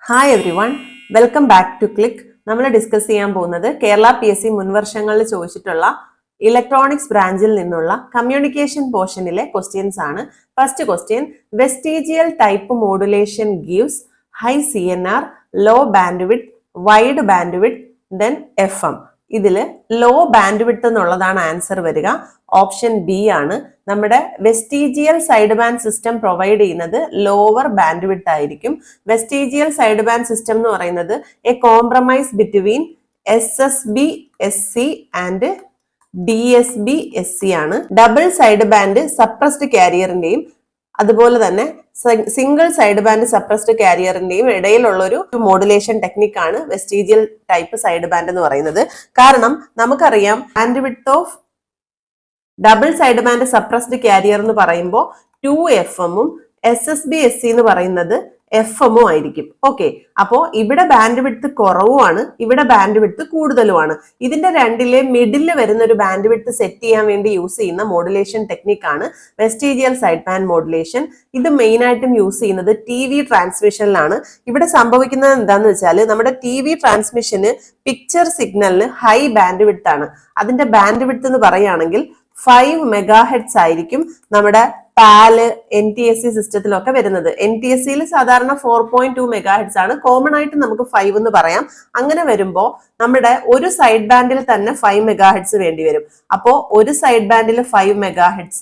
Hi everyone, welcome back to Click. നമ്മൾ discuss ചെയ്യാൻ പോകുന്നത് കേരള PSC മുൻവർഷങ്ങളിൽ ചോദിച്ചിട്ടുള്ള ഇലക്ട്രോണിക്സ് ബ്രാഞ്ചിൽ നിന്നുള്ള കമ്മ്യൂണിക്കേഷൻ പോർഷനിലെ ക്വസ്റ്റ്യൻസ് ആണ്. First question, vestigial type modulation gives high CNR, low bandwidth, wide bandwidth, then FM. ഇതിൽ ലോ ബാൻഡ് വിഡ്ത്ത് എന്നുള്ളതാണ് ആൻസർ വരിക. ഓപ്ഷൻ ബി ആണ്. നമ്മുടെ vestigial side band system provide ചെയ്യുന്നത് ലോവർ ബാൻഡ് വിഡ്ത്ത് ആയിരിക്കും. Vestigial side band system എന്ന് പറയുന്നത് a compromise between SSB-SC and DSB-SC ആണ്. ഡബിൾ സൈഡ് ബാൻഡ് സപ്രസ്ഡ് കാരിയറിന്റെയും അതുപോലെ തന്നെ സിംഗിൾ സൈഡ് ബാൻഡ് സപ്രസ്ഡ് കാരിയറിന്റെയും ഇടയിലുള്ള ഒരു മോഡുലേഷൻ ടെക്നിക്കാണ് വെസ്റ്റീജിയൽ ടൈപ്പ് സൈഡ് ബാൻഡ് എന്ന് പറയുന്നത്. കാരണം നമുക്കറിയാം bandwidth of double side band suppressed carrier എന്ന് പറയുമ്പോൾ 2FM SSB-SC എന്ന് പറയുന്നത് FM ആയിരിക്കും. ഓക്കെ, അപ്പോ ഇവിടെ ബാൻഡ് വിഡ്ത്ത് കുറവുമാണ്, ഇവിടെ ബാൻഡ് വിഡ്ത്ത് കൂടുതലുമാണ്. ഇതിന്റെ രണ്ടിലെ മിഡില് വരുന്ന ഒരു ബാൻഡ് വിഡ്ത്ത് സെറ്റ് ചെയ്യാൻ വേണ്ടി യൂസ് ചെയ്യുന്ന മോഡുലേഷൻ ടെക്നിക്കാണ് വെസ്റ്റീജിയൽ സൈഡ് ബാൻഡ് മോഡുലേഷൻ. ഇത് മെയിൻ ആയിട്ടും യൂസ് ചെയ്യുന്നത് TV ട്രാൻസ്മിഷനിലാണ്. ഇവിടെ സംഭവിക്കുന്നത് എന്താന്ന് വെച്ചാൽ നമ്മുടെ TV ട്രാൻസ്മിഷന് പിക്ചർ സിഗ്നലിന് ഹൈ ബാൻഡ് വിഡ്ത്ത് ആണ്. അതിന്റെ ബാൻഡ് വിഡ്ത്ത് എന്ന് പറയുകയാണെങ്കിൽ 5 MHz ആയിരിക്കും നമ്മുടെ പാല് NTSC സിസ്റ്റത്തിലൊക്കെ വരുന്നത്. NTSCയിൽ സാധാരണ 4.2 MHz ആണ്. കോമൺ ആയിട്ട് നമുക്ക് 5 എന്ന് പറയാം. അങ്ങനെ വരുമ്പോൾ നമ്മുടെ ഒരു സൈഡ് ബാൻഡിൽ തന്നെ 5 MHz വേണ്ടി വരും. അപ്പോൾ ഒരു സൈഡ് ബാൻഡിൽ 5 MHz,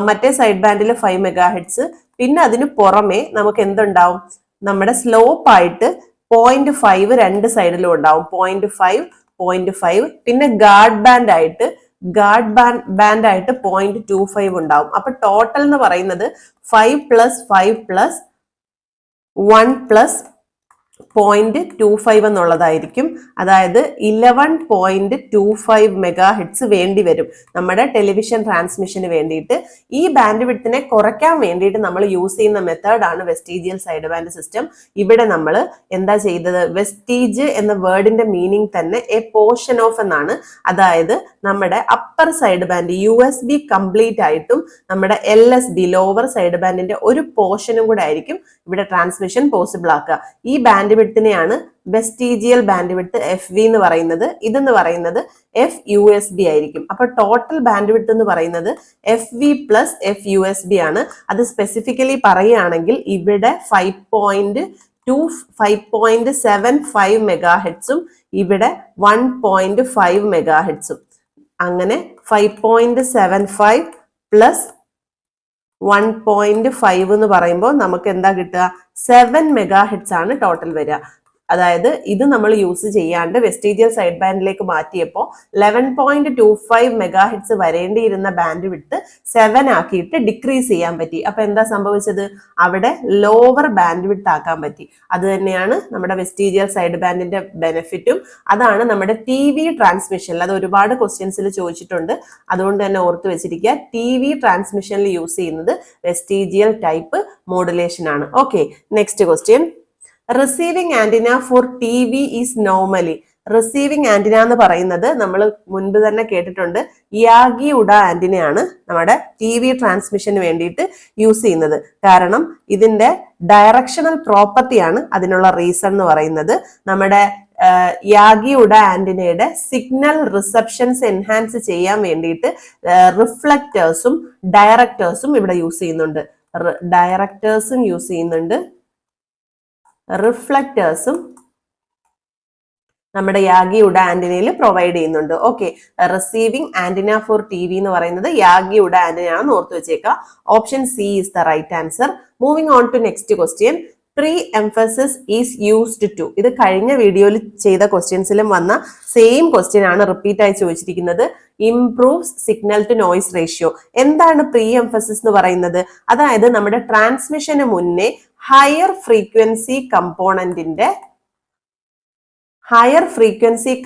മറ്റേ സൈഡ് ബാൻഡിൽ 5 MHz, പിന്നെ അതിന് പുറമെ നമുക്ക് എന്തുണ്ടാവും, നമ്മുടെ സ്ലോപ്പ് ആയിട്ട് 0.5 രണ്ട് സൈഡിലും ഉണ്ടാവും. 0.5, പിന്നെ ഗാർഡ് ബാൻഡ് ആയിട്ട് 0.25 ഉണ്ടാവും. അപ്പൊ ടോട്ടൽ എന്ന് പറയുന്നത് 5 + 5 + 1 + 0.25 എന്നുള്ളതായിരിക്കും. അതായത് 11.25 MHz വേണ്ടി വരും നമ്മുടെ ടെലിവിഷൻ ട്രാൻസ്മിഷന് വേണ്ടിയിട്ട്. ഈ ബാൻഡ് വിഡ്ത്തിനെ കുറയ്ക്കാൻ വേണ്ടിയിട്ട് നമ്മൾ യൂസ് ചെയ്യുന്ന മെത്തേഡാണ് വെസ്റ്റീജിയൽ സൈഡ് ബാൻഡ് സിസ്റ്റം. ഇവിടെ നമ്മൾ എന്താ ചെയ്തത്, വെസ്റ്റീജ് എന്ന വേർഡിന്റെ മീനിങ് തന്നെ എ പോർഷൻ ഓഫ് എന്നാണ്. അതായത് നമ്മുടെ upper side band USB complete ആയിട്ടും നമ്മുടെ LSB ലോവർ സൈഡ് ബാൻഡിന്റെ ഒരു പോർഷനും കൂടെ ആയിരിക്കും ഇവിടെ ട്രാൻസ്മിഷൻ പോസിബിൾ ആക്കുക. ഈ ബാൻഡ് വിഡ്ത്തിനെയാണ് വെസ്റ്റീജിയൽ ബാൻഡ് വിഡ്ത്ത് FV എന്ന് പറയുന്നത്. ഇതെന്ന് പറയുന്നത് FUSB ആയിരിക്കും. അപ്പൊ ടോട്ടൽ ബാൻഡ് വിഡ്ത്ത് എന്ന് പറയുന്നത് FV + FUSB ആണ്. അത് സ്പെസിഫിക്കലി പറയുകയാണെങ്കിൽ ഇവിടെ 5.75 MHz, ഇവിടെ 1.5 MHz. അങ്ങനെ 5.75 + 1.5 എന്ന് പറയുമ്പോൾ നമുക്ക് എന്താ കിട്ടുക, 7 MHz ആണ് ടോട്ടൽ വരിക. അതായത് ഇത് നമ്മൾ യൂസ് ചെയ്യാണ്ട് വെസ്റ്റീജിയൽ സൈഡ് ബാൻഡിലേക്ക് മാറ്റിയപ്പോൾ 11.25 MHz വരേണ്ടിയിരുന്ന ബാൻഡ് വിഡ്ത്ത് 7 ആക്കിയിട്ട് ഡിക്രീസ് ചെയ്യാൻ പറ്റി. അപ്പൊ എന്താ സംഭവിച്ചത്, അവിടെ ലോവർ ബാൻഡ് വിഡ്ത്ത് ആക്കാൻ പറ്റി. അത് തന്നെയാണ് നമ്മുടെ വെസ്റ്റീജിയൽ സൈഡ് ബാൻഡിന്റെ ബെനിഫിറ്റും. അതാണ് നമ്മുടെ TV ട്രാൻസ്മിഷനിൽ, അത് ഒരുപാട് ക്വസ്റ്റ്യൻസിൽ ചോദിച്ചിട്ടുണ്ട്, അതുകൊണ്ട് തന്നെ ഓർത്ത് വെച്ചിരിക്കുക. TV ട്രാൻസ്മിഷനിൽ യൂസ് ചെയ്യുന്നത് വെസ്റ്റീജിയൽ ടൈപ്പ് മോഡുലേഷൻ ആണ്. Okay, next question, receiving antenna for TV is normally. Receiving antenna എന്ന് പറയുന്നത് നമ്മൾ മുൻപ് തന്നെ കേട്ടിട്ടുണ്ട്, യാഗി ഉഡ ആന്റിനയാണ് നമ്മുടെ TV ട്രാൻസ്മിഷന് വേണ്ടിയിട്ട് യൂസ് ചെയ്യുന്നത്. കാരണം ഇതിന്റെ ഡയറക്ഷണൽ പ്രോപ്പർട്ടിയാണ് അതിനുള്ള റീസൺ എന്ന് പറയുന്നത്. നമ്മുടെ യാഗി ഉഡ ആന്റിനയുടെ സിഗ്നൽ റിസപ്ഷൻസ് എൻഹാൻസ് ചെയ്യാൻ വേണ്ടിയിട്ട് റിഫ്ലക്റ്റേഴ്സും ഡയറക്ടേഴ്സും ഇവിടെ യൂസ് ചെയ്യുന്നുണ്ട്. ഡയറക്ടേഴ്സും യൂസ് ചെയ്യുന്നുണ്ട്, റിഫ്ലക്റ്റേഴ്സും നമ്മുടെ യാഗി ഉഡ ആന്റിനയിൽ പ്രൊവൈഡ് ചെയ്യുന്നുണ്ട്. Okay, receiving antenna for TV എന്ന് പറയുന്നത് യാഗി ഉഡ ആന്റിന ആണെന്ന് ഓർത്ത് വെച്ചേക്കുക. Option C is the right answer. Moving on to next question, pre emphasis is used to. ഇത് കഴിഞ്ഞ വീഡിയോയിൽ ചെയ്ത ക്വസ്റ്റ്യൻസിലും വന്ന സെയിം ക്വസ്റ്റ്യൻ ആണ് റിപ്പീറ്റ് ആയി ചോദിച്ചിരിക്കുന്നത്. Improves signal to noise ratio. എന്താണ് പ്രീ എംഫസിസ് എന്ന് പറയുന്നത്? അതായത് നമ്മുടെ ട്രാൻസ്മിഷന് മുന്നേ ഹയർ ഫ്രീക്വൻസി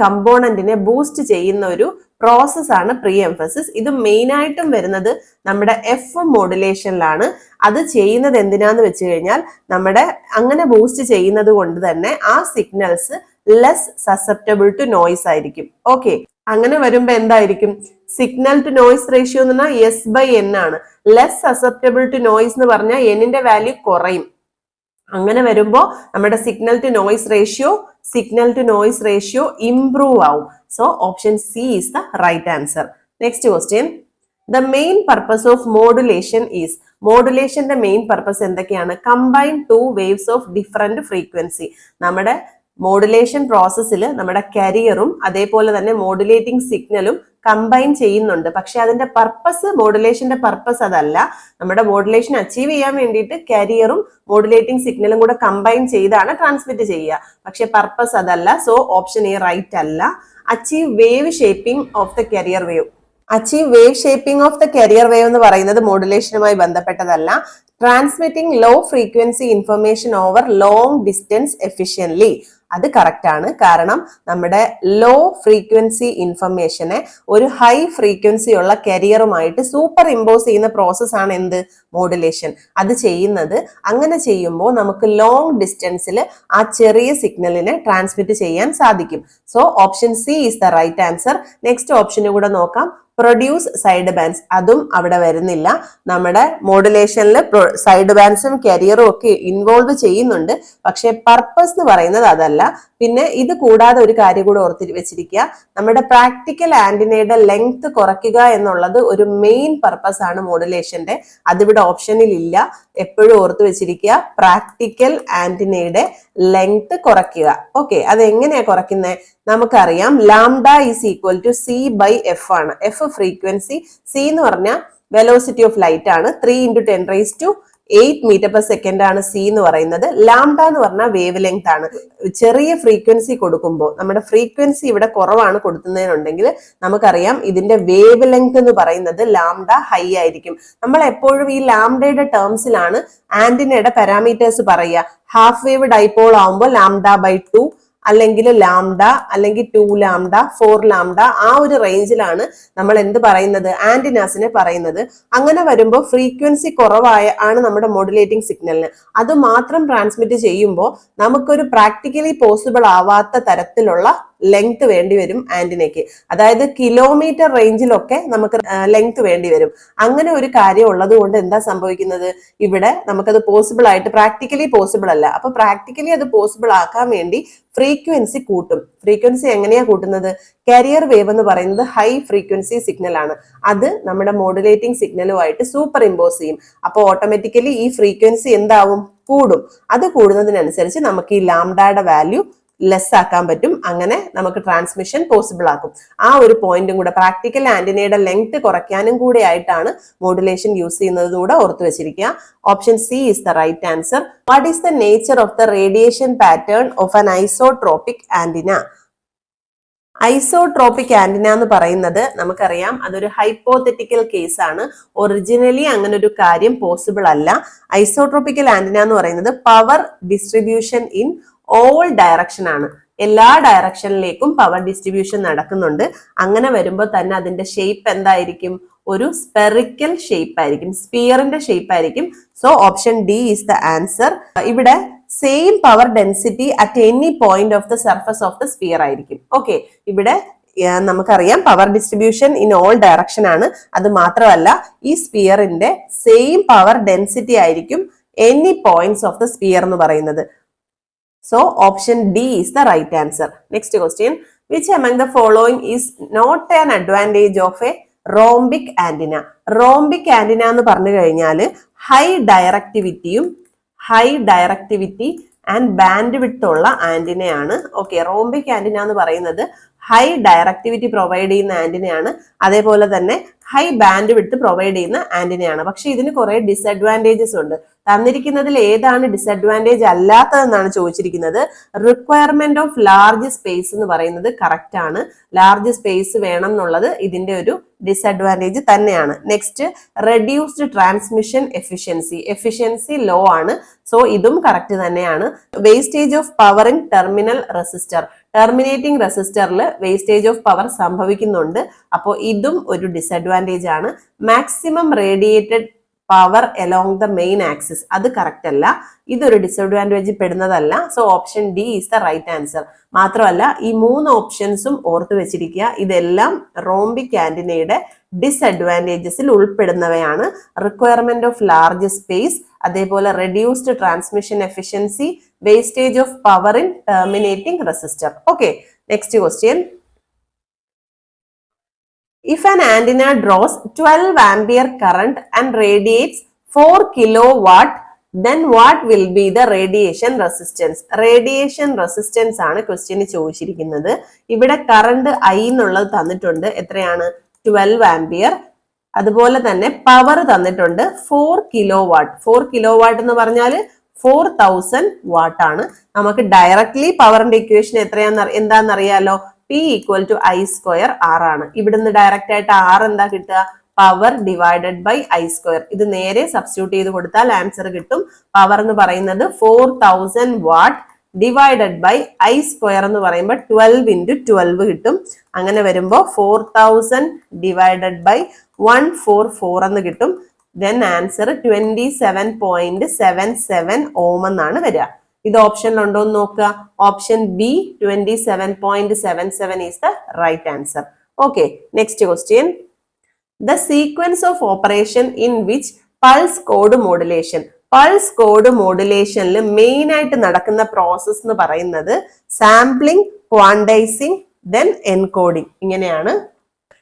കമ്പോണന്റിനെ ബൂസ്റ്റ് ചെയ്യുന്ന ഒരു പ്രോസസ് ആണ് പ്രീ എംഫസിസ്. ഇത് മെയിൻ ആയിട്ടും വരുന്നത് നമ്മുടെ FM മോഡുലേഷനിലാണ്. അത് ചെയ്യുന്നത് എന്തിനാന്ന് വെച്ച് കഴിഞ്ഞാൽ നമ്മുടെ അങ്ങനെ ബൂസ്റ്റ് ചെയ്യുന്നത് കൊണ്ട് തന്നെ ആ signals less susceptible to noise ആയിരിക്കും. ഓക്കെ, അങ്ങനെ വരുമ്പോ എന്തായിരിക്കും, സിഗ്നൽ ടു നോയ്സ് റേഷ്യോ എന്ന് പറഞ്ഞാൽ S/N ആണ്. ലെസ് സസെപ്റ്റബിൾ ടു നോയ്സ് എന്ന് പറഞ്ഞാൽ N ന്റെ വാല്യൂ കുറയും. അങ്ങനെ വരുമ്പോൾ നമ്മുടെ signal to noise ratio improve ആവും. So option C is the right answer. Next question, the main purpose of modulation is. മോഡുലേഷന്റെ മെയിൻ പർപ്പസ് എന്തൊക്കെയാണ്? Combine two waves of different frequency. നമ്മുടെ മോഡുലേഷൻ പ്രോസസ്സിൽ നമ്മുടെ കരിയറും അതേപോലെ തന്നെ മോഡുലേറ്റിംഗ് സിഗ്നലും കമ്പൈൻ ചെയ്യുന്നുണ്ട്. പക്ഷെ അതിന്റെ പർപ്പസ്, മോഡുലേഷന്റെ പർപ്പസ് അതല്ല. നമ്മുടെ മോഡുലേഷൻ അച്ചീവ് ചെയ്യാൻ വേണ്ടിയിട്ട് കരിയറും മോഡുലേറ്റിംഗ് സിഗ്നലും കൂടെ കമ്പൈൻ ചെയ്താണ് ട്രാൻസ്മിറ്റ് ചെയ്യുക. പക്ഷെ പർപ്പസ് അതല്ല. സോ ഓപ്ഷൻ എ റൈറ്റ് അല്ല. Achieve wave shaping of the carrier wave. Achieve wave shaping of the carrier wave എന്ന് പറയുന്നത് മോഡുലേഷനുമായി ബന്ധപ്പെട്ടതല്ല. Transmitting low frequency information over long distance efficiently. അത് കറക്റ്റ് ആണ്. കാരണം നമ്മുടെ ലോ ഫ്രീക്വൻസി ഇൻഫർമേഷനെ ഒരു ഹൈ ഫ്രീക്വൻസി ഉള്ള കരിയറുമായിട്ട് സൂപ്പർ ഇമ്പോസ് ചെയ്യുന്ന പ്രോസസ് ആണ് എന്ത്? മോഡുലേഷൻ. അത് ചെയ്യുന്നത്, അങ്ങനെ ചെയ്യുമ്പോൾ നമുക്ക് ലോങ് ഡിസ്റ്റൻസിൽ ആ ചെറിയ സിഗ്നലിനെ ട്രാൻസ്മിറ്റ് ചെയ്യാൻ സാധിക്കും. So option C is the right answer. Next ഓപ്ഷന് കൂടെ നോക്കാം. Produce side bands. അതും അവിടെ വരുന്നില്ല. നമ്മുടെ മോഡുലേഷനിൽ സൈഡ് ബാൻഡ്സും കരിയറും ഒക്കെ ഇൻവോൾവ് ചെയ്യുന്നുണ്ട്. പക്ഷെ പർപ്പസ് എന്ന് പറയുന്നത് അതല്ല. പിന്നെ ഇത് കൂടാതെ ഒരു കാര്യം കൂടെ ഓർത്തി വെച്ചിരിക്കുക, നമ്മുടെ പ്രാക്ടിക്കൽ ആന്റിനയുടെ ലെങ്ത് കുറയ്ക്കുക എന്നുള്ളത് ഒരു മെയിൻ പർപ്പസ് ആണ് മോഡുലേഷന്റെ. അതിവിടെ ഓപ്ഷനിൽ ഇല്ല. എപ്പോഴും ഓർത്തു വെച്ചിരിക്കുക, പ്രാക്ടിക്കൽ ആന്റിനയുടെ ലെങ്ത് കുറയ്ക്കുക. ഓക്കെ, അത് എങ്ങനെയാ കുറയ്ക്കുന്നത്? നമുക്കറിയാം lambda is equal to c by f ആണ്. എഫ് ഫ്രീക്വൻസി, സി എന്ന് പറഞ്ഞാൽ വെലോസിറ്റി ഓഫ് ലൈറ്റ് ആണ്. 3 × 10⁸ മീറ്റർ പെർ സെക്കൻഡ് ആണ് സി എന്ന് പറയുന്നത്. ലാംഡ എന്ന് പറഞ്ഞാൽ വേവ് ലെങ്ത് ആണ്. ചെറിയ ഫ്രീക്വൻസി കൊടുക്കുമ്പോൾ, നമ്മുടെ ഫ്രീക്വൻസി ഇവിടെ കുറവാണ് കൊടുക്കുന്നതിനുണ്ടെങ്കിൽ നമുക്കറിയാം ഇതിന്റെ വേവ് ലെങ്ത് എന്ന് പറയുന്നത് ലാംഡ ഹൈ ആയിരിക്കും. നമ്മൾ എപ്പോഴും ഈ ലാംഡയുടെ ടേംസിലാണ് ആന്റിനയുടെ പാരാമീറ്റേഴ്സ് പറയുക. ഹാഫ് വേവ് ഡൈപോൾ ആവുമ്പോൾ λ/2, അല്ലെങ്കിൽ ലാംഡ, അല്ലെങ്കിൽ 2 ലാംഡ, 4 ലാംഡ, ആ ഒരു റേഞ്ചിലാണ് നമ്മൾ എന്ത് പറയുന്നത്? ആന്റിനാസിനെ പറയുന്നത്. അങ്ങനെ വരുമ്പോൾ ഫ്രീക്വൻസി ആണ് നമ്മുടെ മോഡുലേറ്റിംഗ് സിഗ്നലിന്. അത് മാത്രം ട്രാൻസ്മിറ്റ് ചെയ്യുമ്പോൾ നമുക്കൊരു പ്രാക്ടിക്കലി പോസിബിൾ ആവാത്ത തരത്തിലുള്ള ലെങ്ത് വേണ്ടി വരും ആന്റിനയ്ക്ക്. അതായത് കിലോമീറ്റർ റേഞ്ചിലൊക്കെ നമുക്ക് ലെങ്ത് വേണ്ടി വരും. അങ്ങനെ ഒരു കാര്യം ഉള്ളത് കൊണ്ട് എന്താ സംഭവിക്കുന്നത്? ഇവിടെ നമുക്കത് പോസിബിൾ ആയിട്ട് പ്രാക്ടിക്കലി പോസിബിൾ അല്ല. അപ്പൊ പ്രാക്ടിക്കലി അത് പോസിബിൾ ആക്കാൻ വേണ്ടി ഫ്രീക്വൻസി കൂട്ടും. ഫ്രീക്വൻസി എങ്ങനെയാ കൂട്ടുന്നത്? കാരിയർ വേവ് എന്ന് പറയുന്നത് ഹൈ ഫ്രീക്വൻസി സിഗ്നൽ ആണ്. അത് നമ്മുടെ മോഡുലേറ്റിംഗ് സിഗ്നലുമായിട്ട് സൂപ്പർ ഇമ്പോസ് ചെയ്യും. അപ്പൊ ഓട്ടോമാറ്റിക്കലി ഈ ഫ്രീക്വൻസി എന്താവും? കൂടും. അത് കൂടുന്നതിനനുസരിച്ച് നമുക്ക് ഈ ലാംഡയുടെ വാല്യൂ ലെസ് ആക്കാൻ പറ്റും. അങ്ങനെ നമുക്ക് ട്രാൻസ്മിഷൻ പോസിബിൾ ആക്കും. ആ ഒരു പോയിന്റും കൂടെ, പ്രാക്ടിക്കൽ ആന്റിനയുടെ ലെങ്ത് കുറയ്ക്കാനും കൂടെ ആയിട്ടാണ് മോഡുലേഷൻ യൂസ് ചെയ്യുന്നത് കൂടെ ഓർത്തു വെച്ചിരിക്കുക. Option C is the right answer. What is the nature of the radiation pattern of an isotropic antenna? Isotropic antenna എന്ന് പറയുന്നത് നമുക്കറിയാം അതൊരു ഹൈപ്പോത്തറ്റിക്കൽ കേസ് ആണ്. ഒറിജിനലി അങ്ങനെ ഒരു കാര്യം പോസിബിൾ അല്ല. ഐസോട്രോപിക്കൽ ആന്റിന എന്ന് പറയുന്നത് power distribution in all direction ആണ്. എല്ലാ ഡയറക്ഷനിലേക്കും പവർ ഡിസ്ട്രിബ്യൂഷൻ നടക്കുന്നുണ്ട്. അങ്ങനെ വരുമ്പോൾ തന്നെ അതിന്റെ ഷേപ്പ് എന്തായിരിക്കും? ഒരു സ്പെറിക്കൽ ഷേപ്പ് ആയിരിക്കും, സ്പിയറിന്റെ ഷേപ്പ് ആയിരിക്കും. So option D is the answer. ഇവിടെ same power density at any point of the surface of the sphere ആയിരിക്കും. ഓക്കെ, ഇവിടെ നമുക്കറിയാം power distribution in all direction ആണ്. അത് മാത്രമല്ല ഈ സ്പിയറിന്റെ സെയിം പവർ ഡെൻസിറ്റി ആയിരിക്കും any points of the sphere എന്ന് പറയുന്നത്. So option D is the right answer. Next question, which among the following is not an advantage of a rhombic antenna? Rhombic antenna എന്ന് പറഞ്ഞു കഴിഞ്ഞാൽ high directivity and band width ഉള്ള ആന്റിനയാണ്. Okay, rhombic antenna എന്ന് പറയുന്നത് high directivity provide ചെയ്യുന്ന ആന്റിനയാണ്. അതേപോലെ തന്നെ high band width provide ചെയ്യുന്ന ആന്റിനയാണ്. പക്ഷെ ഇതിന് കുറെ ഡിസഡ്വാൻറ്റേജസ് ഉണ്ട്. തന്നിരിക്കുന്നതിൽ ഏതാണ് ഡിസഡ്വാൻറ്റേജ് അല്ലാത്തതെന്നാണ് ചോദിച്ചിരിക്കുന്നത്. റിക്വയർമെന്റ് ഓഫ് ലാർജ് സ്പേസ് എന്ന് പറയുന്നത് കറക്റ്റ് ആണ്. ലാർജ് സ്പേസ് വേണം എന്നുള്ളത് ഇതിന്റെ ഒരു ഡിസഡ്വാൻറ്റേജ് തന്നെയാണ്. Next, reduced transmission efficiency low ആണ്. സോ ഇതും കറക്റ്റ് തന്നെയാണ്. Wastage of power in terminal resistor, terminating റെസിസ്റ്ററിൽ വേസ്റ്റേജ് ഓഫ് പവർ സംഭവിക്കുന്നുണ്ട്. അപ്പോൾ ഇതും ഒരു ഡിസഡ്വാൻറ്റേജ് ആണ്. Maximum radiated power along the main axis, അത് കറക്റ്റ് അല്ല. ഇതൊരു ഡിസഡ്വാൻറ്റേജ് പെടുന്നതല്ല. So option D is the right answer. മാത്രമല്ല ഈ 3 ഓപ്ഷൻസും ഓർത്തു വെച്ചിരിക്കുക. ഇതെല്ലാം റോംബിക് ആന്റിനയുടെ ഡിസഡ്വാൻറ്റേജസിൽ ഉൾപ്പെടുന്നവയാണ്. റിക്വയർമെന്റ് ഓഫ് ലാർജ് സ്പേസ്, അതേപോലെ reduced transmission efficiency, wastage of power in terminating resistor. Okay, next question. If an antenna draws 12 ampere current and radiates 4 kilowatt, then what will be the radiation resistance? Radiation resistance ആണ് question ചോദിച്ചിരിക്കുന്നത്. ഇവിടെ current I എന്നുള്ളത് തന്നിട്ടുണ്ട്. എത്രയാണ്? 12 ampere. അതുപോലെ തന്നെ power തന്നിട്ടുണ്ട് 4 kilowatt. 4 kilowatt എന്ന് പറഞ്ഞാൽ 4000 വാട്ട് ആണ്. നമുക്ക് ഡയറക്ട്ലി പവറിന്റെ equation എന്താണെന്നറിയാലോ? P equal to I square R ആണ്. ഇവിടുന്ന് ഡയറക്റ്റ് ആയിട്ട് R എന്താ കിട്ടുക? Power divided by I square. ഇത് നേരെ സബ്സ്റ്റിറ്റ്യൂട്ട് ചെയ്ത് കൊടുത്താൽ ആൻസർ കിട്ടും. പവർ എന്ന് പറയുന്നത് 4000 watt divided by I square എന്ന് പറയുമ്പോൾ 12 into 12 കിട്ടും. അങ്ങനെ വരുമ്പോൾ 4000 ഡിവൈഡഡ് ബൈ 144 എന്ന് കിട്ടും. ദെൻ ആൻസർ 27.77 ഓം എന്നാണ് വരിക. ഇത് ഓപ്ഷനിലുണ്ടോ എന്ന് നോക്കുക. Option B 27.77 is the right answer. Okay, next question. The sequence of operation in which pulse code modulation. Pulse code modulationൽ മെയിൻ ആയിട്ട് നടക്കുന്ന പ്രോസസ് എന്ന് പറയുന്നത് സാമ്പിളിംഗ്, ക്വാണ്ടൈസിങ്, ദെൻ എൻകോഡിംഗ്. ഇങ്ങനെയാണ്.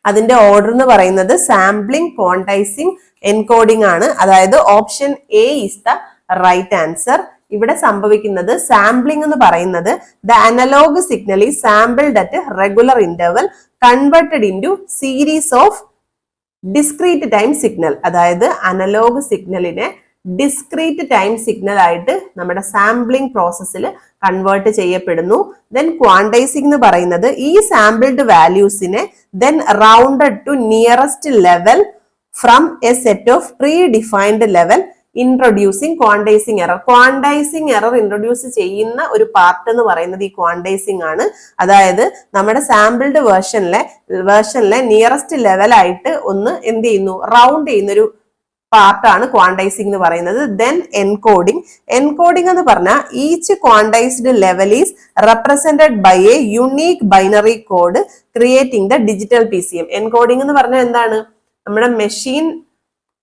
അതിന്റെ ഓർഡർ എന്ന് പറയുന്നത് സാമ്പിളിംഗ്, ക്വാണ്ടൈസിങ്, എൻകോഡിംഗ് ആണ്. അതായത് option A is the right answer. ഇവിടെ സംഭവിക്കുന്നത് സാമ്പിളിംഗ് എന്ന് പറയുന്നത് the analogue signal is sampled at regular interval converted into series of discrete time signal. അതായത് അനലോഗ് സിഗ്നലിനെ ഡിസ്ക്രീറ്റ് ടൈം സിഗ്നൽ ആയിട്ട് നമ്മുടെ സാമ്പിളിംഗ് പ്രോസസ്സിൽ കൺവേർട്ട് ചെയ്യപ്പെടുന്നു. ദെൻ ക്വാണ്ടൈസിംഗ് എന്ന് പറയുന്നത് ഈ സാമ്പിൾഡ് വാല്യൂസിനെ then rounded to nearest level from a set of predefined level introducing quantising error. Quantising error introduce ചെയ്യുന്ന ഒരു പാർട്ട് എന്ന് പറയുന്നത് ഈ ക്വാണ്ടൈസിങ് ആണ്. അതായത് നമ്മുടെ സാമ്പിൾഡ് വേർഷനിലെ നിയറസ്റ്റ് ലെവലായിട്ട് ഒന്ന് എന്ത് ചെയ്യുന്നു? റൗണ്ട് ചെയ്യുന്ന ഒരു പാർട്ടാണ് ക്വാണ്ടൈസിംഗ് എന്ന് പറയുന്നത്. Then encoding. എൻകോഡിംഗ് എന്ന് പറഞ്ഞാൽ each quantized level is represented by a unique binary code creating the digital PCM. എൻകോഡിംഗ് എന്ന് പറഞ്ഞാൽ എന്താണ്? നമ്മുടെ മെഷീൻ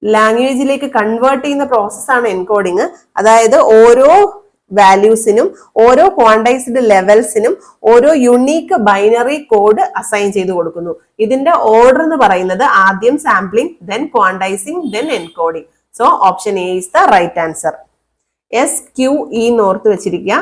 ലാംഗ്വേജിലേക്ക് കൺവേർട്ട് ചെയ്യുന്ന പ്രോസസ്സാണ് എൻകോഡിങ്. അതായത് ഓരോ വാല്യൂസിനും ഓരോ ക്വാണ്ടൈസ്ഡ് ലെവൽസിനും ഓരോ യുണീക്ക് ബൈനറി കോഡ് അസൈൻ ചെയ്ത് കൊടുക്കുന്നു. ഇതിന്റെ ഓർഡർ എന്ന് പറയുന്നത് ആദ്യം sampling, then quantising, then encoding. So option A is the right answer. SQE ഓർത്ത് വെച്ചിരിക്കുക.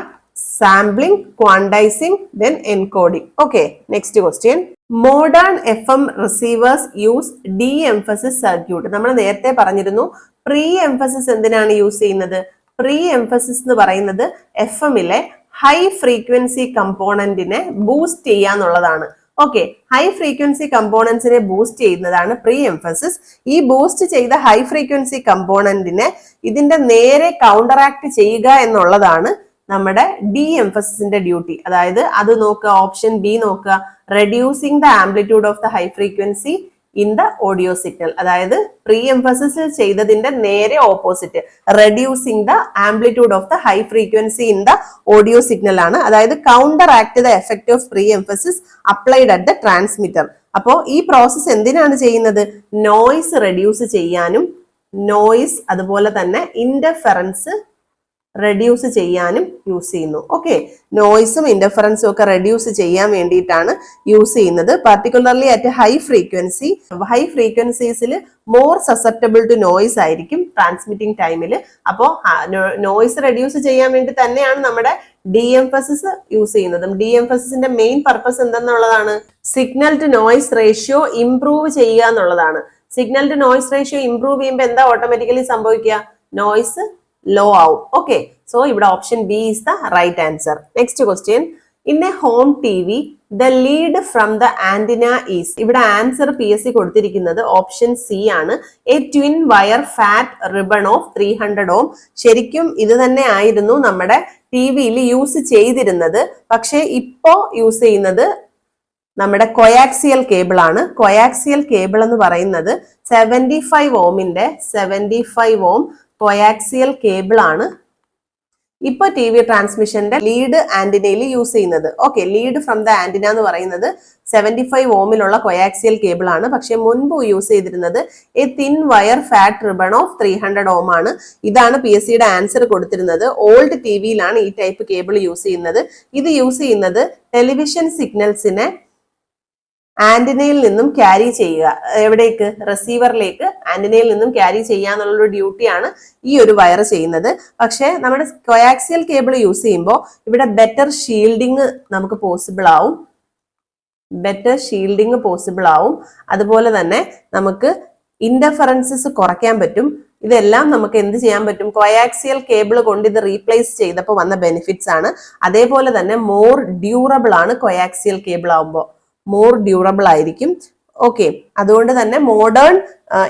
Sampling, quantising, then encoding. Okay, next question. Modern FM receivers use de emphasis circuit. നമ്മൾ നേരത്തെ പറഞ്ഞിരുന്നു പ്രീ എംഫസിസ് എന്തിനാണ് യൂസ് ചെയ്യുന്നത്? പ്രീ എംഫസിസ് എന്ന് പറയുന്നത് FM-ലെ ഹൈ ഫ്രീക്വൻസി കമ്പോണന്റിനെ ബൂസ്റ്റ് ചെയ്യാന്നുള്ളതാണ്. ഓക്കെ, ഹൈ ഫ്രീക്വൻസി കമ്പോണൻസിനെ ബൂസ്റ്റ് ചെയ്യുന്നതാണ് പ്രീ എംഫസിസ്. ഈ ബൂസ്റ്റ് ചെയ്ത ഹൈ ഫ്രീക്വൻസി കമ്പോണന്റിനെ ഇതിന്റെ നേരെ കൗണ്ടറാക്ട് ചെയ്യുക എന്നുള്ളതാണ് നമ്മുടെ ഡി എംഫസിന്റെ ഡ്യൂട്ടി. അതായത് അത് നോക്കുക, ഓപ്ഷൻ ബി നോക്കുക. Reducing the amplitude of the high frequency in the audio signal. അതായത് പ്രീ എംഫസിസിൽ ചെയ്തതിന്റെ നേരെ opposite, reducing the amplitude of the high frequency in the audio signal ആണ്. അതായത് counter act the effect of pre emphasis applied at the transmitter. അപ്പോ ഈ process എന്തിനാണ് ചെയ്യുന്നത്? Noise reduce ചെയ്യാനും നോയ്സ് അതുപോലെ തന്നെ ഇന്റർഫെറൻസ് റെഡ്യൂസ് ചെയ്യാനും യൂസ് ചെയ്യുന്നു. ഓക്കെ, നോയ്സും ഇന്റർഫറൻസും ഒക്കെ റെഡ്യൂസ് ചെയ്യാൻ വേണ്ടിയിട്ടാണ് യൂസ് ചെയ്യുന്നത്. Particularly at high frequency. High ഫ്രീക്വൻസീസിൽ മോർ സസെപ്റ്റബിൾ ടു നോയ്സ് ആയിരിക്കും ട്രാൻസ്മിറ്റിംഗ് ടൈമിൽ. അപ്പോൾ നോയ്സ് റെഡ്യൂസ് ചെയ്യാൻ വേണ്ടി തന്നെയാണ് നമ്മുടെ ഡി എംഫസിസ് യൂസ് ചെയ്യുന്നത്. ഡി എംഫസിന്റെ മെയിൻ പർപ്പസ് എന്തെന്നുള്ളതാണ്? Signal to noise ratio improve ചെയ്യുക എന്നുള്ളതാണ്. Signal to noise ratio improve ചെയ്യുമ്പോൾ എന്താ ഓട്ടോമാറ്റിക്കലി സംഭവിക്കുക? നോയ്സ് ലോ ആവും. ഓക്കെ, സോ ഇവിടെ option B is the right answer. Next question. In a home TV the lead from the antenna is. ഇവിടെ answer PSC കൊടുത്തിരിക്കുന്നത് option C ആണ്. A twin wire fat ribbon of 300 ohm. ശരിക്കും ഇത് തന്നെ ആയിരുന്നു നമ്മുടെ TV-യിൽ use ചെയ്തിരുന്നത്. പക്ഷെ ഇപ്പോ യൂസ് ചെയ്യുന്നത് നമ്മുടെ കൊയാക്സിയൽ കേബിൾ ആണ്. കൊയാക്സിയൽ കേബിൾ എന്ന് പറയുന്നത് 75 ohmന്റെ 75 ohm കൊയാക്സിയൽ കേബിൾ ആണ്. ഇപ്പൊ ടി വി ട്രാൻസ്മിഷന്റെ ലീഡ് ആന്റിനയിൽ യൂസ് ചെയ്യുന്നത്. Okay, lead from the antenna എന്ന് പറയുന്നത് 75 ഓമിലുള്ള കൊയാക്സിയൽ കേബിൾ ആണ്. പക്ഷെ മുൻപ് യൂസ് ചെയ്തിരുന്നത് A thin wire fat ribbon of 300 ഓം ആണ്. ഇതാണ് PSC യുടെ ആൻസർ കൊടുത്തിരുന്നത്. ഓൾഡ് ടി വിയിലാണ് ഈ ടൈപ്പ് കേബിൾ യൂസ് ചെയ്യുന്നത്. ഇത് യൂസ് ചെയ്യുന്നത് ടെലിവിഷൻ സിഗ്നൽസിനെ ആന്റിനയിൽ നിന്നും ക്യാരി ചെയ്യുക, എവിടേക്ക്, റിസീവറിലേക്ക് ആന്റിനയിൽ നിന്നും ക്യാരി ചെയ്യുക എന്നുള്ളൊരു ഡ്യൂട്ടിയാണ് ഈ ഒരു വയർ ചെയ്യുന്നത്. പക്ഷെ നമ്മുടെ കൊയാക്സിയൽ കേബിൾ യൂസ് ചെയ്യുമ്പോൾ ഇവിടെ ബെറ്റർ ഷീൽഡിങ് നമുക്ക് പോസിബിൾ ആവും. അതുപോലെ തന്നെ നമുക്ക് ഇന്റർഫറൻസസ് കുറയ്ക്കാൻ പറ്റും. ഇതെല്ലാം നമുക്ക് എന്ത് ചെയ്യാൻ പറ്റും? കൊയാക്സിയൽ കേബിൾ കൊണ്ട് ഇത് റീപ്ലേസ് ചെയ്തപ്പോൾ വന്ന ബെനിഫിറ്റ്സ് ആണ്. അതേപോലെ തന്നെ മോർ ഡ്യൂറബിൾ ആണ് കൊയാക്സിയൽ കേബിൾ ആവുമ്പോൾ, മോർ ഡ്യൂറബിൾ ആയിരിക്കും. ഓക്കെ, അതുകൊണ്ട് തന്നെ മോഡേൺ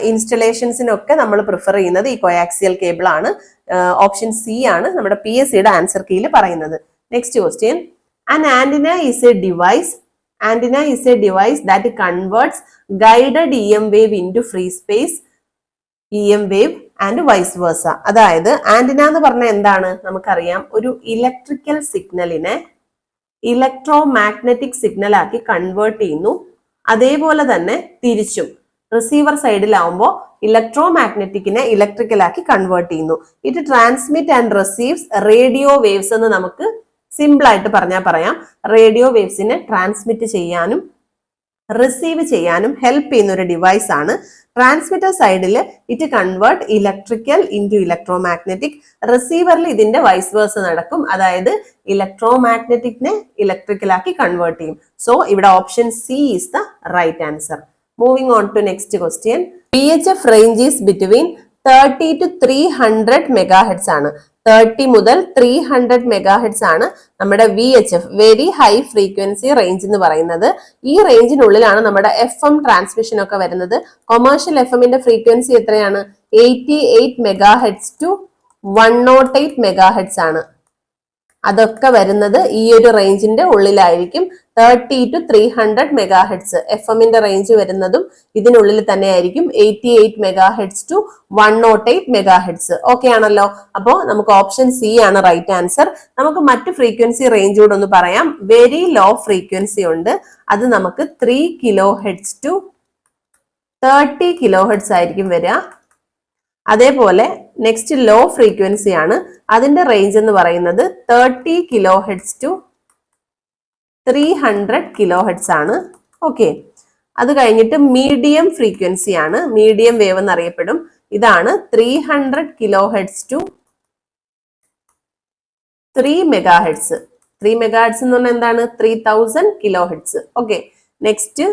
ഇൻസ്റ്റലേഷൻസിനൊക്കെ നമ്മൾ പ്രിഫർ ചെയ്യുന്നത് ഈ കൊയാക്സിയൽ കേബിൾ ആണ്. ഓപ്ഷൻ സി ആണ് നമ്മുടെ PSC യുടെ ആൻസർ കീയിൽ പറയുന്നത്. Next question, an antenna is A device that converts guided EM wave into free space EM wave and vice versa. അതായത് ആന്റിന എന്ന് പറഞ്ഞാൽ എന്താണ്? നമുക്കറിയാം, ഒരു ഇലക്ട്രിക്കൽ സിഗ്നലിനെ ഇലക്ട്രോ മാഗ്നറ്റിക് സിഗ്നൽ ആക്കി കൺവേർട്ട് ചെയ്യുന്നു. അതേപോലെ തന്നെ തിരിച്ചും റിസീവർ സൈഡിലാവുമ്പോൾ ഇലക്ട്രോ മാഗ്നറ്റിക്കിനെ ഇലക്ട്രിക്കൽ ആക്കി കൺവേർട്ട് ചെയ്യുന്നു. It transmit and receives radio waves എന്ന് നമുക്ക് സിമ്പിൾ ആയിട്ട് പറയാം. റേഡിയോ വേവ്സിനെ ട്രാൻസ്മിറ്റ് ചെയ്യാനും റിസീവ് ചെയ്യാനും ഹെൽപ്പ് ചെയ്യുന്ന ഒരു ഡിവൈസ് ആണ്. ട്രാൻസ്മിറ്റർ സൈഡിൽ it convert electrical into electromagnetic, റിസീവറിൽ ഇതിന്റെ വൈസ് വേഴ്സ നടക്കും. അതായത് ഇലക്ട്രോ മാഗ്നറ്റിക്കിനെ ഇലക്ട്രിക്കൽ ആക്കി കൺവേർട്ട് ചെയ്യും. സോ ഇവിടെ option C is the right answer. Moving on to next question. VHF range is between 30 to 300 megahertz ആണ്. 30 മുതൽ 300 മെഗാഹെഡ്സ് ആണ് നമ്മുടെ VHF, very high frequency range എന്ന് പറയുന്നത്. ഈ റേഞ്ചിനുള്ളിലാണ് നമ്മുടെ FM ട്രാൻസ്മിഷൻ ഒക്കെ വരുന്നത്. കൊമേഴ്ഷ്യൽ FM ഫ്രീക്വൻസി എത്രയാണ്? 88 മെഗാഹെഡ്സ് ടു 108 മെഗാഹെഡ്സ് ആണ്. അതൊക്കെ വരുന്നത് ഈ ഒരു റേഞ്ചിന്റെ ഉള്ളിലായിരിക്കും. 30 to 300 മെഗാഹെഡ്സ് FM റേഞ്ച് വരുന്നതും ഇതിനുള്ളിൽ തന്നെ ആയിരിക്കും. 88 മെഗാഹെഡ്സ് ടു 108 മെഗാഹെഡ്സ്. ഓക്കെ ആണല്ലോ? അപ്പോ നമുക്ക് ഓപ്ഷൻ സി ആണ് റൈറ്റ് ആൻസർ. നമുക്ക് മറ്റ് ഫ്രീക്വൻസി റേഞ്ച് കൂടെ ഒന്ന് പറയാം. വെരി ലോ ഫ്രീക്വൻസി ഉണ്ട്, അത് നമുക്ക് 3 kilohertz to 30 kilohertz ആയിരിക്കും വരിക. അതേപോലെ നെക്സ്റ്റ് ലോ ഫ്രീക്വൻസി ആണ്, അതിന്റെ റേഞ്ച് എന്ന് പറയുന്നത് 30 kilohertz to 300 kilohertz ആണ്. ഓക്കെ, അത് കഴിഞ്ഞിട്ട് മീഡിയം ഫ്രീക്വൻസി ആണ്, മീഡിയം വേവ് എന്നറിയപ്പെടും. ഇതാണ് 300 kilohertz to 3 megahertz. 3 megahertz എന്ന് പറഞ്ഞാൽ എന്താണ്? 3000 kilohertz. Okay, next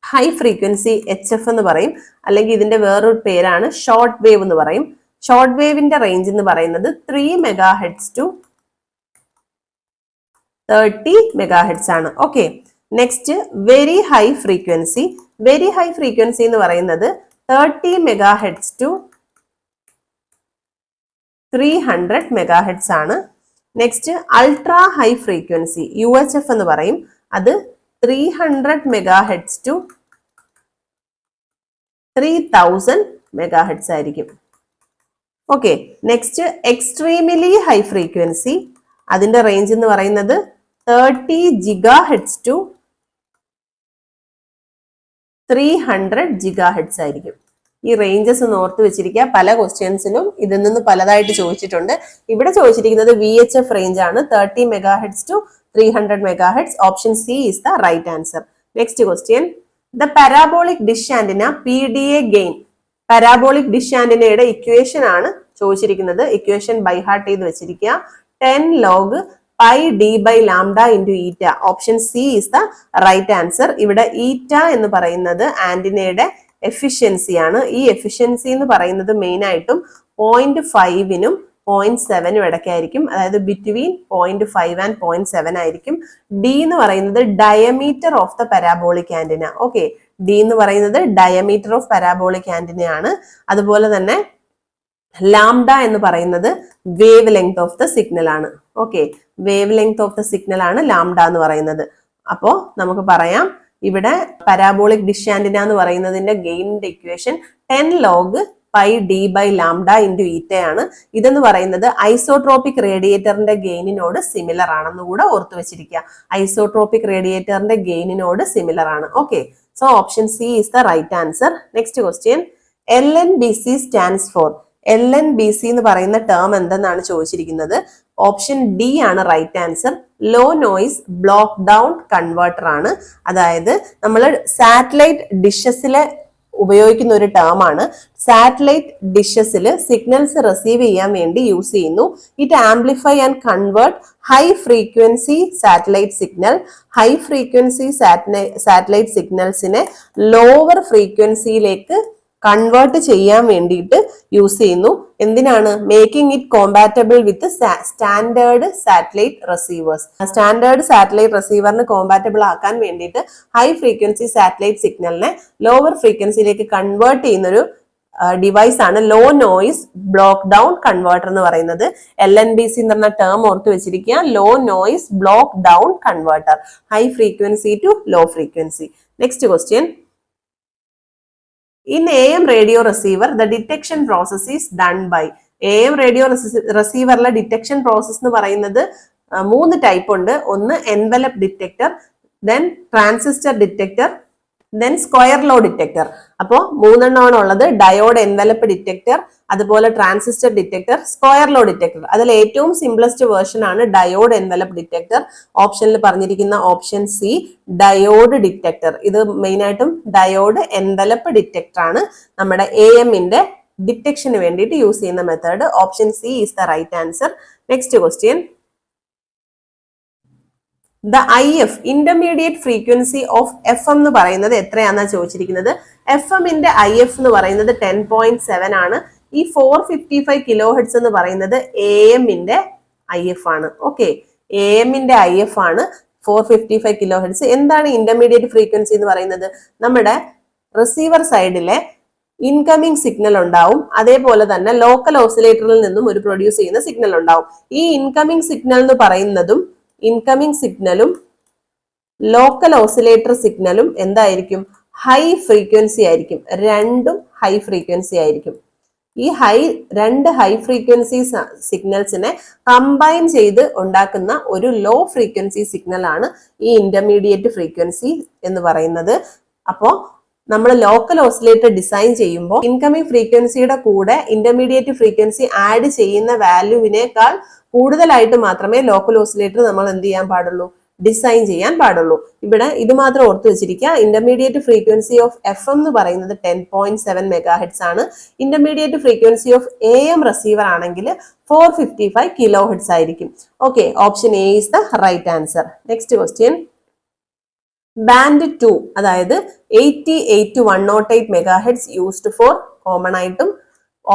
high frequency HF എന്ന് പറയും, അല്ലെങ്കിൽ ഇതിന്റെ വേറൊരു പേരാണ് ഷോർട്ട് വേവ് എന്ന് പറയും. ഷോർട്ട് വേവിന്റെ റേഞ്ച് എന്ന് പറയുന്നത് 3 മെഗാഹെഡ്സ് ടു 30 മെഗാഹെഡ്സ് ആണ്. Okay, next very high frequency. Very high frequency എന്ന് പറയുന്നത് 30 മെഗാഹെഡ്സ് ടു 300 മെഗാഹെഡ്സ് ആണ്. Next ultra high frequency UHF എന്ന് പറയും, അത് 300 മെഗാഹെഡ്സ് ടു 3000 മെഗാഹെഡ്സ് ആയിരിക്കും. Okay, next extremely high frequency, അതിന്റെ റേഞ്ച് എന്ന് പറയുന്നത് 30 ജിഗാഹെഡ്സ് ടു 300 ജിഗാഹെഡ്സ് ആയിരിക്കും. ഈ റേഞ്ചസ് ഒന്ന് ഓർത്ത് വെച്ചിരിക്കുക. പല ക്വസ്റ്റ്യൻസിലും ഇതിൽ നിന്ന് പലതായിട്ട് ചോദിച്ചിട്ടുണ്ട്. ഇവിടെ ചോദിച്ചിരിക്കുന്നത് VHF റേഞ്ച് ആണ്, 30 മെഗാഹെഡ്സ് to 300 megahertz. Option C is the right answer. Next question. The parabolic dish antenna PDA gain. Parabolic dish antenna യുടെ ഇക്വേഷൻ ആണ് ചോദിച്ചിരിക്കുന്നത്. ഇക്വേഷൻ ബൈ ഹാർട്ട് ചെയ്ത് വെച്ചിരിക്കുക. 10 log pi d by lambda into eta. Option C is the right answer. ഇവിടെ eta എന്ന് പറയുന്നത് ആന്റിനയുടെ efficiency ആണ്. ഈ എഫിഷ്യൻസി എന്ന് പറയുന്നത് മെയിൻ ആയിട്ടും 0.5നും 0.7 ഇടയ്ക്കായിരിക്കും. അതായത് ബിറ്റ്വീൻ 0.5 ആൻഡ് 0.7 ആയിരിക്കും. ഡി എന്ന് പറയുന്നത് diameter of the parabolic antenna. Okay, D എന്ന് പറയുന്നത് ഡയമീറ്റർ ഓഫ് പാരാബോളിക് ആന്റിന ആണ്. അതുപോലെ തന്നെ ലാംഡ എന്ന് പറയുന്നത് wavelength of the signal ആണ്. Okay, wavelength of the signal ആണ് ലാംഡ എന്ന് പറയുന്നത്. അപ്പോ നമുക്ക് പറയാം, ഇവിടെ പാരാബോളിക് ഡിഷ് ആന്റിന എന്ന് പറയുന്നതിന്റെ ഗെയിനിന്റെ equation 10 log pi d by lambda into ഈറ്റയാണ്. ഇതെന്ന് പറയുന്നത് ഐസോട്രോപിക് റേഡിയേറ്ററിന്റെ ഗെയിനിനോട് സിമിലർ ആണെന്ന് കൂടെ ഓർത്തു വെച്ചിരിക്കുക. ഐസോട്രോപിക് റേഡിയേറ്ററിന്റെ ഗെയിനിനോട് സിമിലർ ആണ്. Okay, so option C is the right answer. Next question, LNBC stands for. LNBC എന്ന് പറയുന്ന ടേം എന്തെന്നാണ് ചോദിച്ചിരിക്കുന്നത്. ഓപ്ഷൻ ഡി ആണ് right answer. Low noise block down converter ആണ്. അതായത് നമ്മൾ സാറ്റലൈറ്റ് ഡിഷസിലെ ഉപയോഗിക്കുന്ന ഒരു ടേം ആണ്. സാറ്റലൈറ്റ് ഡിഷസിൽ സിഗ്നൽസ് റിസീവ് ചെയ്യാൻ വേണ്ടി യൂസ് ചെയ്യുന്നു. It amplify and convert high frequency satellite signal. High frequency satellite സിഗ്നൽസിനെ ലോവർ ഫ്രീക്വൻസിയിലേക്ക് കൺവേർട്ട് ചെയ്യാൻ വേണ്ടിയിട്ട് യൂസ് ചെയ്യുന്നു. എന്തിനാണ്? Making it compatible with standard satellite receivers. Standard satellite റിസീവറിന് കോമ്പാറ്റബിൾ ആക്കാൻ വേണ്ടിയിട്ട് ഹൈ ഫ്രീക്വൻസി സാറ്റലൈറ്റ് സിഗ്നലിനെ ലോവർ ഫ്രീക്വൻസിയിലേക്ക് കൺവേർട്ട് ചെയ്യുന്നൊരു ഡിവൈസ് ആണ് low noise block down converter എന്ന് പറയുന്നത്. LNBC എന്ന് പറഞ്ഞ ടേം ഓർത്ത് വെച്ചിരിക്കുക. Low noise block down converter, high frequency to low frequency. Next question, in AM radio receiver the detection process is done by. AM radio receiverലെ detection process എന്ന് പറയുന്നത് 3 type ഉണ്ട്. ഒന്ന് envelope detector, then transistor detector, then square law detector. അപ്പോൾ 3 എണ്ണമാണ് ഉള്ളത്. Diode envelope detector, അതുപോലെ transistor detector, square law detector. അതിൽ ഏറ്റവും സിംപ്ലസ്റ്റ് വേർഷൻ ആണ് ഡയോഡ് എൻവലപ്പ് ഡിറ്റക്ടർ. ഓപ്ഷനിൽ പറഞ്ഞിരിക്കുന്ന ഓപ്ഷൻ സി ഡയോഡ് ഡിറ്റക്ടർ. ഇത് മെയിൻ ആയിട്ടും ഡയോഡ് എൻവലപ്പ് ഡിറ്റക്ടർ ആണ് നമ്മുടെ AM-ന്റെ ഡിറ്റക്ഷന് വേണ്ടിയിട്ട് യൂസ് ചെയ്യുന്ന method. Option C is the right answer. Next question, the IF intermediate frequency of FM എന്ന് പറയുന്നത് എത്രയാണെന്നാ ചോദിച്ചിരിക്കുന്നത്. FM-ന്റെ IF എന്ന് പറയുന്നത് 10.7 ആണ്. ഈ 455 കിലോ ഹെർട്സ് എന്ന് പറയുന്നത് AM-ന്റെ IF ആണ്. ഓക്കെ, AM-ന്റെ IF ആണ് 455 കിലോ ഹെർട്സ്. എന്താണ് ഇന്റർമീഡിയറ്റ് ഫ്രീക്വൻസി എന്ന് പറയുന്നത്? നമ്മുടെ റിസീവർ സൈഡിലെ ഇൻകമിംഗ് സിഗ്നൽ ഉണ്ടാവും, അതേപോലെ തന്നെ ലോക്കൽ ഓസിലേറ്ററിൽ നിന്നും ഒരു പ്രൊഡ്യൂസ് ചെയ്യുന്ന സിഗ്നൽ ഉണ്ടാവും. ഈ ഇൻകമിംഗ് സിഗ്നൽ എന്ന് പറയുന്നതും ഇൻകമിംഗ് സിഗ്നലും ലോക്കൽ ഓസിലേറ്റർ സിഗ്നലും എന്തായിരിക്കും? ഹൈ ഫ്രീക്വൻസി ആയിരിക്കും. രണ്ടും ഹൈ ഫ്രീക്വൻസി ആയിരിക്കും. ഈ രണ്ട് ഹൈ ഫ്രീക്വൻസി സിഗ്നൽസിനെ കമ്പൈൻ ചെയ്ത് ഉണ്ടാക്കുന്ന ഒരു ലോ ഫ്രീക്വൻസി സിഗ്നൽ ആണ് ഈ ഇന്റർമീഡിയറ്റ് ഫ്രീക്വൻസി എന്ന് പറയുന്നത്. അപ്പോൾ നമ്മൾ ലോക്കൽ ഓസിലേറ്റർ ഡിസൈൻ ചെയ്യുമ്പോൾ ഇൻകമിംഗ് ഫ്രീക്വൻസിയുടെ കൂടെ ഇന്റർമീഡിയറ്റ് ഫ്രീക്വൻസി ആഡ് ചെയ്യുന്ന വാല്യൂവിനേക്കാൾ കൂടുതലായിട്ട് മാത്രമേ ലോക്കൽ ഓസിലേറ്റർ നമ്മൾ എന്ത് ചെയ്യാൻ പാടുള്ളൂ? ഡിസൈൻ ചെയ്യാൻ പാടുള്ളൂ. ഇവിടെ ഇത് മാത്രം ഓർത്ത് വെച്ചിരിക്കുക. ഇന്റർമീഡിയറ്റ് ഫ്രീക്വൻസി ഓഫ് FM എന്ന് പറയുന്നത് 10.7 മെഗാഹെർട്സ് ആണ്. Intermediate frequency of AM receiver ആണെങ്കിൽ 455 കിലോ ഹെർട്സ് ആയിരിക്കും. Okay, option A is the right answer. Next question, band 2 അതായത് 88 to 108 megahertz used for common ആയിട്ടും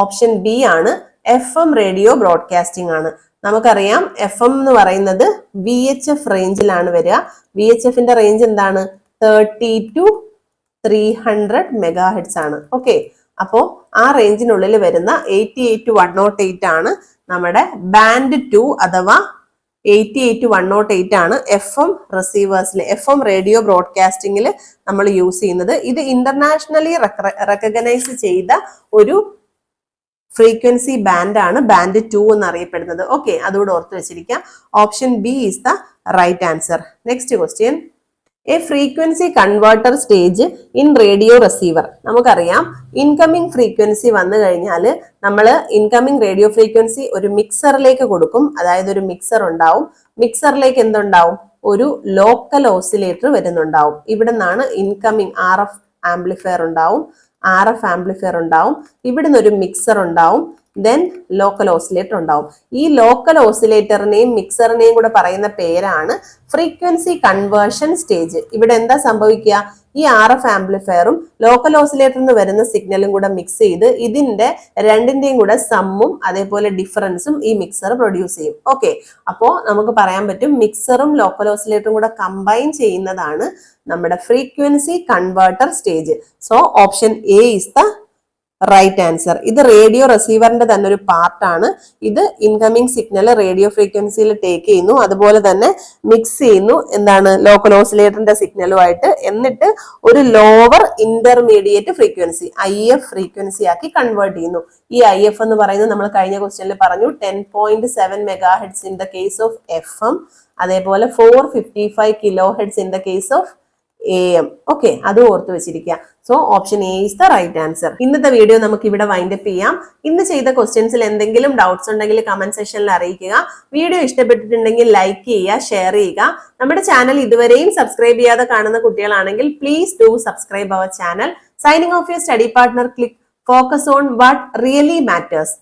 ഓപ്ഷൻ ബി ആണ് FM റേഡിയോ ബ്രോഡ്കാസ്റ്റിംഗ് ആണ്. നമുക്കറിയാം FM എന്ന് പറയുന്നത് VHF റേഞ്ചിലാണ് വരിക. VHF-ന്റെ റേഞ്ച് എന്താണ്? 30 to 300 മെഗാഹെർട്സ് ആണ്. ഓക്കെ, അപ്പോ ആ റേഞ്ചിനുള്ളിൽ വരുന്ന 88 to 108 ആണ് നമ്മുടെ ബാൻഡ് 2 അഥവാ 88 to 108 ആണ് FM റിസീവേഴ്സിൽ, FM റേഡിയോ ബ്രോഡ്കാസ്റ്റിംഗിൽ നമ്മൾ യൂസ് ചെയ്യുന്നത്. ഇത് ഇന്റർനാഷണലി റെക്കഗ്നൈസ് ചെയ്ത ഒരു ഫ്രീക്വൻസി ബാൻഡ് ആണ് ബാൻഡ് 2 എന്നറിയപ്പെടുന്നത്. ഓക്കെ, അതുകൂടെ ഓർത്ത് വെച്ചിരിക്കുക. Option B is the right answer. Next question, a frequency converter stage in radio receiver. നമുക്കറിയാം ഇൻകമിംഗ് ഫ്രീക്വൻസി വന്നു കഴിഞ്ഞാൽ നമ്മൾ ഇൻകമിംഗ് റേഡിയോ ഫ്രീക്വൻസി ഒരു മിക്സറിലേക്ക് കൊടുക്കും. അതായത് ഒരു മിക്സർ ഉണ്ടാവും. മിക്സറിലേക്ക് എന്തുണ്ടാവും? ഒരു ലോക്കൽ ഓസിലേറ്റർ വരുന്നുണ്ടാവും. ഇവിടെ നിന്നാണ് ഇൻകമിംഗ് RF ആംപ്ലിഫയർ ഉണ്ടാവും. RF ആംപ്ലിഫയർ ഉണ്ടാവും. ഇവിടുന്ന് ഒരു മിക്സർ ഉണ്ടാവും. ദെൻ ലോക്കൽ ഓസിലേറ്റർ ഉണ്ടാവും. ഈ ലോക്കൽ ഓസിലേറ്ററിനെയും മിക്സറിനെയും കൂടെ പറയുന്ന പേരാണ് ഫ്രീക്വൻസി കൺവേർഷൻ സ്റ്റേജ്. ഇവിടെ എന്താ സംഭവിക്കുക? ഈ RF ആംപ്ലിഫയറും ലോക്കൽ ഓസിലേറ്ററിൽ നിന്ന് വരുന്ന സിഗ്നലും കൂടെ മിക്സ് ചെയ്ത് ഇതിന്റെ രണ്ടിന്റെയും കൂടെ സമ്മും അതേപോലെ ഡിഫറൻസും ഈ മിക്സർ പ്രൊഡ്യൂസ് ചെയ്യും. ഓക്കെ, അപ്പോ നമുക്ക് പറയാൻ പറ്റും മിക്സറും ലോക്കൽ ഓസിലേറ്ററും കൂടെ കമ്പൈൻ ചെയ്യുന്നതാണ് നമ്മുടെ frequency converter stage. So option A is the right answer. ഇത് റേഡിയോ റിസീവറിന്റെ തന്നെ ഒരു പാർട്ടാണ്. ഇത് ഇൻകമിങ് സിഗ്നൽ റേഡിയോ ഫ്രീക്വൻസിയിൽ ടേക്ക് ചെയ്യുന്നു, അതുപോലെ തന്നെ മിക്സ് ചെയ്യുന്നു എന്താണ് ലോക്കൽ ഓസിലേറ്ററിന്റെ സിഗ്നലുമായിട്ട്, എന്നിട്ട് ഒരു lower intermediate frequency IF frequency ആക്കി കൺവേർട്ട് ചെയ്യുന്നു. ഈ IF എന്ന് പറയുന്നത് നമ്മൾ കഴിഞ്ഞ ക്വസ്റ്റ്യനിൽ പറഞ്ഞു 10.7 megahertz in the case of FM, അതേപോലെ 455 kilohertz in the case of AM. Okay, അത് ഓർത്ത് വെച്ചിരിക്കുക. So option A is the right answer. ഇന്നത്തെ വീഡിയോ നമുക്ക് ഇവിടെ വൈൻഡപ്പ് ചെയ്യാം. ഇന്ന് ചെയ്ത ക്വസ്റ്റ്യൻസിൽ എന്തെങ്കിലും ഡൗട്ട്സ് ഉണ്ടെങ്കിൽ കമന്റ് സെക്ഷനിൽ അറിയിക്കുക. വീഡിയോ ഇഷ്ടപ്പെട്ടിട്ടുണ്ടെങ്കിൽ ലൈക്ക് ചെയ്യുക, ഷെയർ ചെയ്യുക. നമ്മുടെ ചാനൽ ഇതുവരെയും സബ്സ്ക്രൈബ് ചെയ്യാതെ കാണുന്ന കുട്ടികളാണെങ്കിൽ please do subscribe our channel. Signing off your study partner click. Focus on what really matters.